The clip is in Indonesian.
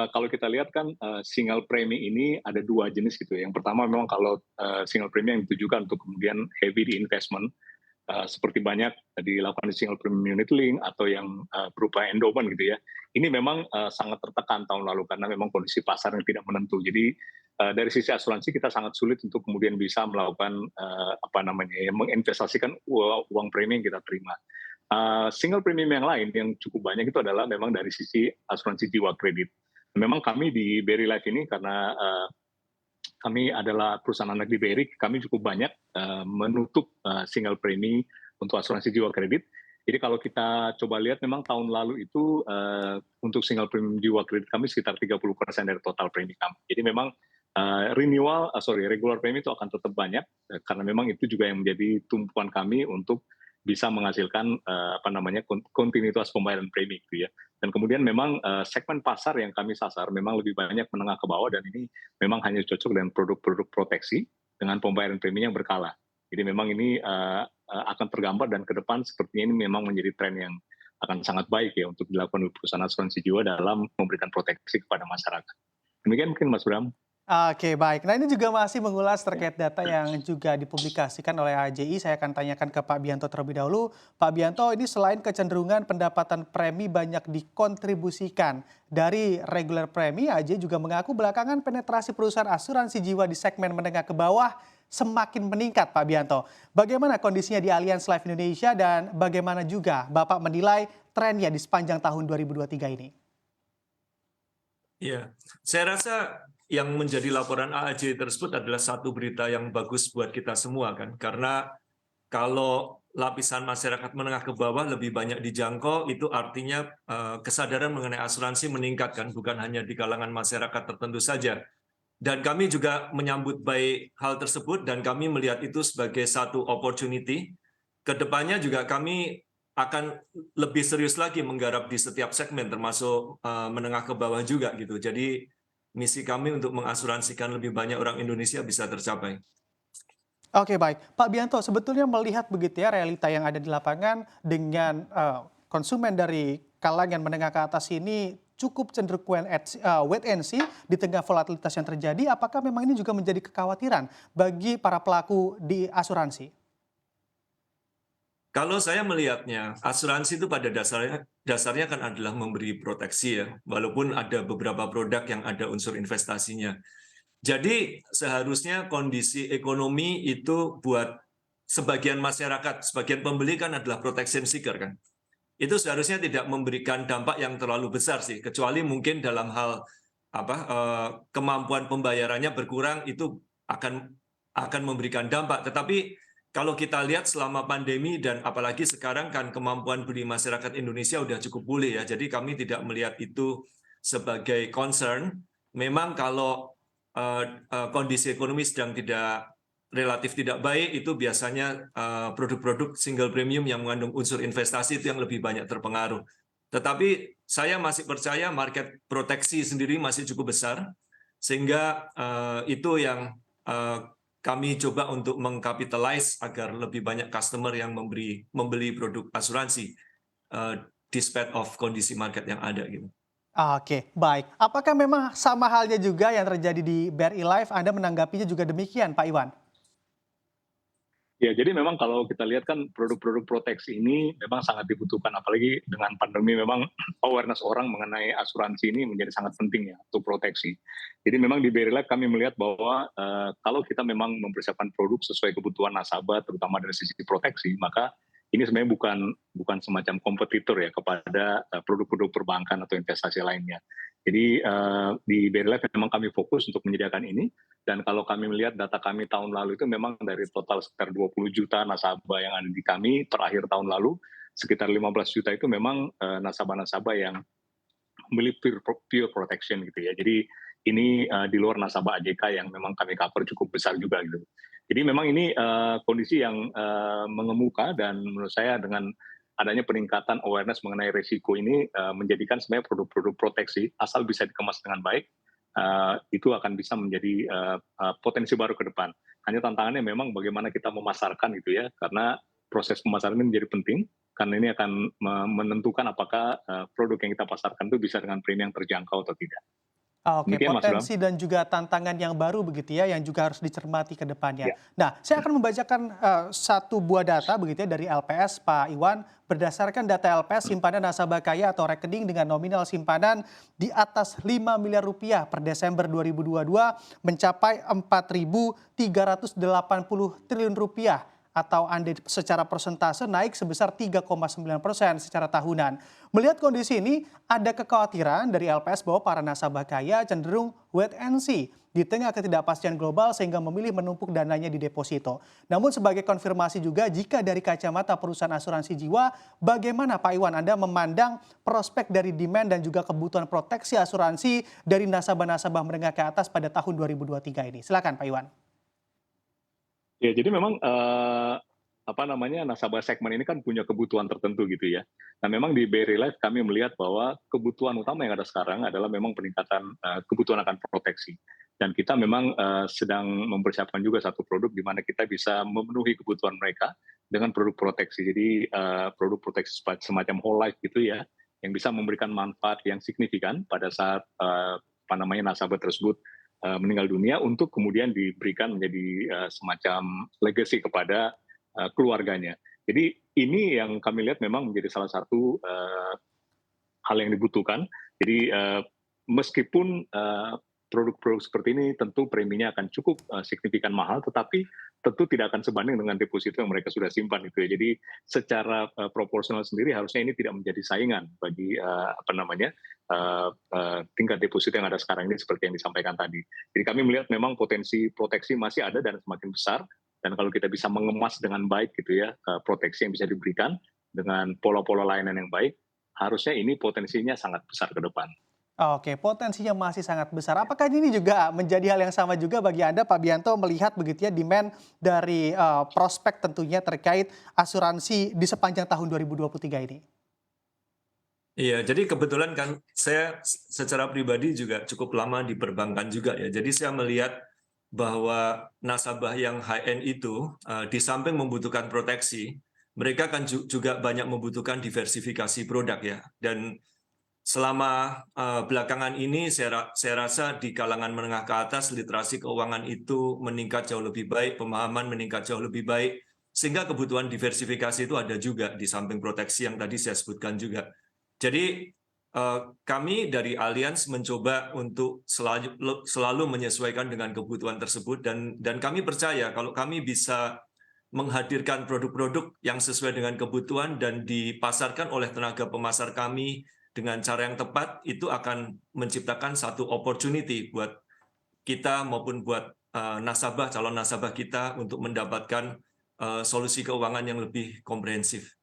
Kalau kita lihat kan, single premi ini ada 2 jenis gitu ya. Yang pertama memang kalau, single premi yang ditujukan untuk kemudian heavy di investment, seperti banyak dilakukan di single premium unit link atau yang, berupa endowment gitu ya. Ini memang, sangat tertekan tahun lalu karena memang kondisi pasar yang tidak menentu. Jadi, dari sisi asuransi kita sangat sulit untuk kemudian bisa melakukan, apa namanya ya, menginvestasikan uang premi yang kita terima. Single premium yang lain yang cukup banyak itu adalah memang dari sisi asuransi jiwa kredit. Memang kami di BRI Life ini karena, kami adalah perusahaan anak di BRI, kami cukup banyak, menutup, single premi untuk asuransi jiwa kredit. Jadi kalau kita coba lihat memang tahun lalu itu, untuk single premium jiwa kredit kami sekitar 30% dari total premi kami. Jadi memang, regular premi itu akan tetap banyak, karena memang itu juga yang menjadi tumpuan kami untuk bisa menghasilkan, apa namanya, kontinuitas pembayaran premi gitu ya. Dan kemudian memang, segmen pasar yang kami sasar memang lebih banyak menengah ke bawah dan ini memang hanya cocok dengan produk-produk proteksi dengan pembayaran premi yang berkala. Jadi memang ini, akan tergambar dan ke depan sepertinya ini memang menjadi tren yang akan sangat baik ya untuk dilakukan oleh perusahaan asuransi jiwa dalam memberikan proteksi kepada masyarakat. Demikian mungkin Mas Bram. Oke, baik. Nah, ini juga masih mengulas Ya. terkait data yang juga dipublikasikan oleh AJI. Saya akan tanyakan ke Pak Bianto terlebih dahulu. Pak Bianto, ini selain kecenderungan pendapatan premi banyak dikontribusikan dari regular premi, AJI juga mengaku belakangan penetrasi perusahaan asuransi jiwa di segmen menengah ke bawah semakin meningkat, Pak Bianto. Bagaimana kondisinya di Allianz Life Indonesia dan bagaimana juga Bapak menilai trennya di sepanjang tahun 2023 ini? Iya, saya rasa yang menjadi laporan AAJ tersebut adalah satu berita yang bagus buat kita semua kan, karena kalau lapisan masyarakat menengah ke bawah lebih banyak dijangkau, itu artinya kesadaran mengenai asuransi meningkat kan, bukan hanya di kalangan masyarakat tertentu saja. Dan kami juga menyambut baik hal tersebut dan kami melihat itu sebagai satu opportunity. Kedepannya juga kami akan lebih serius lagi menggarap di setiap segmen, termasuk menengah ke bawah juga gitu. Jadi misi kami untuk mengasuransikan lebih banyak orang Indonesia bisa tercapai. Oke, baik. Pak Bianto, sebetulnya melihat begitu ya realita yang ada di lapangan dengan konsumen dari kalangan menengah ke atas ini cukup cenderung wait and see di tengah volatilitas yang terjadi. Apakah memang ini juga menjadi kekhawatiran bagi para pelaku di asuransi? Kalau saya melihatnya, asuransi itu pada dasarnya kan adalah memberi proteksi ya, walaupun ada beberapa produk yang ada unsur investasinya. Jadi seharusnya kondisi ekonomi itu buat sebagian masyarakat, sebagian pembeli kan adalah protection seeker kan. Itu seharusnya tidak memberikan dampak yang terlalu besar sih, kecuali mungkin dalam hal kemampuan pembayarannya berkurang itu akan memberikan dampak. Tetapi kalau kita lihat selama pandemi dan apalagi sekarang kan kemampuan beli masyarakat Indonesia udah cukup pulih ya. Jadi kami tidak melihat itu sebagai concern. Memang kalau kondisi ekonomi sedang relatif tidak baik, itu biasanya produk-produk single premium yang mengandung unsur investasi itu yang lebih banyak terpengaruh. Tetapi saya masih percaya market proteksi sendiri masih cukup besar, sehingga itu yang kami coba untuk mengcapitalize agar lebih banyak customer yang membeli produk asuransi despite of kondisi market yang ada gitu. Oke, baik. Apakah memang sama halnya juga yang terjadi di BRI Life, Anda menanggapinya juga demikian, Pak Iwan? Ya, jadi memang kalau kita lihat kan produk-produk proteksi ini memang sangat dibutuhkan, apalagi dengan pandemi memang awareness orang mengenai asuransi ini menjadi sangat penting ya untuk proteksi. Jadi memang di BRI Life kami melihat bahwa kalau kita memang mempersiapkan produk sesuai kebutuhan nasabah, terutama dari sisi proteksi, maka ini sebenarnya bukan semacam kompetitor ya kepada produk-produk perbankan atau investasi lainnya. Jadi di BRI Life memang kami fokus untuk menyediakan ini. Dan kalau kami melihat data kami tahun lalu itu memang dari total sekitar 20 juta nasabah yang ada di kami per akhir tahun lalu, sekitar 15 juta itu memang nasabah-nasabah yang membeli pure protection gitu ya. Jadi ini di luar nasabah AJK yang memang kami cover cukup besar juga gitu. Jadi memang ini kondisi yang mengemuka dan menurut saya dengan adanya peningkatan awareness mengenai resiko ini menjadikan sebenarnya produk-produk proteksi asal bisa dikemas dengan baik itu akan bisa menjadi potensi baru ke depan. Hanya tantangannya memang bagaimana kita memasarkan gitu ya, karena proses pemasaran ini menjadi penting, karena ini akan menentukan apakah produk yang kita pasarkan itu bisa dengan premi yang terjangkau atau tidak. Oke, Demikian Mas Bram. potensi dan juga tantangan yang baru begitu ya, yang juga harus dicermati ke depannya. Ya. Nah, saya akan membacakan satu buah data begitu ya dari LPS, Pak Iwan. Berdasarkan data LPS, simpanan nasabah kaya atau rekening dengan nominal simpanan di atas 5 miliar rupiah per Desember 2022 mencapai 4.380 triliun rupiah atau secara persentase naik sebesar 3,9% secara tahunan. Melihat kondisi ini, ada kekhawatiran dari LPS bahwa para nasabah kaya cenderung wait and see di tengah ketidakpastian global sehingga memilih menumpuk dananya di deposito. Namun sebagai konfirmasi juga, jika dari kacamata perusahaan asuransi jiwa, bagaimana Pak Iwan Anda memandang prospek dari demand dan juga kebutuhan proteksi asuransi dari nasabah-nasabah menengah ke atas pada tahun 2023 ini? Silakan Pak Iwan. Ya, jadi memang nasabah segmen ini kan punya kebutuhan tertentu gitu ya. Nah, memang di BRI Life kami melihat bahwa kebutuhan utama yang ada sekarang adalah memang peningkatan kebutuhan akan proteksi. Dan kita memang sedang mempersiapkan juga satu produk di mana kita bisa memenuhi kebutuhan mereka dengan produk proteksi. Jadi produk proteksi semacam whole life gitu ya, yang bisa memberikan manfaat yang signifikan pada saat nasabah tersebut meninggal dunia untuk kemudian diberikan menjadi semacam legacy kepada keluarganya. Jadi ini yang kami lihat memang menjadi salah satu hal yang dibutuhkan. Jadi meskipun produk-produk seperti ini tentu preminya akan cukup signifikan mahal, tetapi tentu tidak akan sebanding dengan deposito yang mereka sudah simpan itu ya. Jadi secara proporsional sendiri harusnya ini tidak menjadi saingan bagi tingkat deposito yang ada sekarang ini seperti yang disampaikan tadi. Jadi kami melihat memang potensi proteksi masih ada dan semakin besar. Dan kalau kita bisa mengemas dengan baik gitu ya proteksi yang bisa diberikan dengan pola-pola layanan yang baik, harusnya ini potensinya sangat besar ke depan. Oke, potensinya masih sangat besar. Apakah ini juga menjadi hal yang sama juga bagi Anda, Pak Bianto, melihat begitu ya demand dari prospek tentunya terkait asuransi di sepanjang tahun 2023 ini? Iya, jadi kebetulan kan saya secara pribadi juga cukup lama di perbankan juga ya. Jadi saya melihat bahwa nasabah yang high end itu di samping membutuhkan proteksi, mereka kan juga banyak membutuhkan diversifikasi produk ya. Dan selama belakangan ini saya rasa di kalangan menengah ke atas literasi keuangan itu meningkat jauh lebih baik, pemahaman meningkat jauh lebih baik, sehingga kebutuhan diversifikasi itu ada juga di samping proteksi yang tadi saya sebutkan juga. Jadi kami dari Allianz mencoba untuk selalu menyesuaikan dengan kebutuhan tersebut dan kami percaya kalau kami bisa menghadirkan produk-produk yang sesuai dengan kebutuhan dan dipasarkan oleh tenaga pemasar kami dengan cara yang tepat, itu akan menciptakan satu opportunity buat kita maupun buat calon nasabah kita untuk mendapatkan solusi keuangan yang lebih komprehensif.